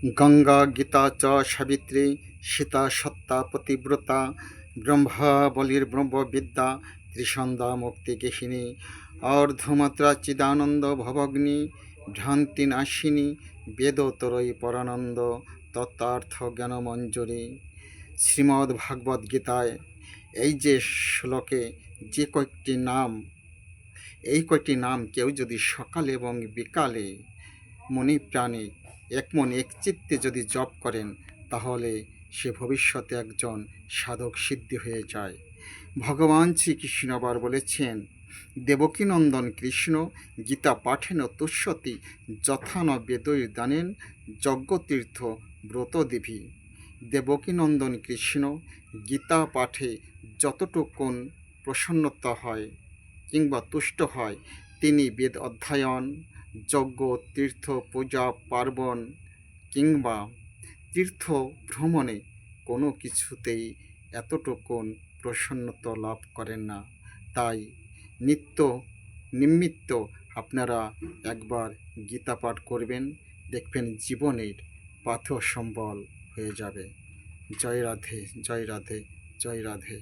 গঙ্গা গীতা চ সাবিত্রী সীতা সত্তা পতিব্রতা ব্রহ্মা বলির ব্রহ্মবিদ্যা ত্রিসন্ধ্যা মুক্তিগেহিনী অর্ধমাত্রা চিদানন্দ ভবগ্নি ভ্রান্তি নাশিনী বেদতরৈ পরানন্দ তত্ত্বার্থ জ্ঞানমঞ্জুরি। শ্রীমদ্ ভাগবত গীতায় এই যে শ্লোকে যে কয়েকটি নাম কেউ যদি সকাল এবং বিকালে মনে প্রাণে এক মন এক চিত্তে যদি জপ করেন, তাহলে সে ভবিষ্যতে একজন সাধক সিদ্ধি হয়ে যায়। ভগবান শ্রীকৃষ্ণ আবার বলেছেন, দেবকীনন্দন কৃষ্ণ গীতা পাঠেন তুষ্যতি যথা ন বেদৈর্দানেন যজ্ঞতীর্থ ব্রতদিভি। দেবকীনন্দন কৃষ্ণ গীতা পাঠে যতটুকুন প্রসন্নতা হয় কিংবা তুষ্ট হয়, তিনি বেদ অধ্যয়ন, যজ্ঞ, তীর্থ, পূজা পার্বণ কিংবা তীর্থ ভ্রমণে কোনো কিছুতেই এতটুকুন প্রসন্নতা লাভ করেন না। তাই নিমিত্ত আপনারা একবার গীতা পাঠ করবেন, দেখবেন জীবনের পাথেয় সম্বল হয়ে যাবে। জয় রাধে, জয় রাধে, জয় রাধে।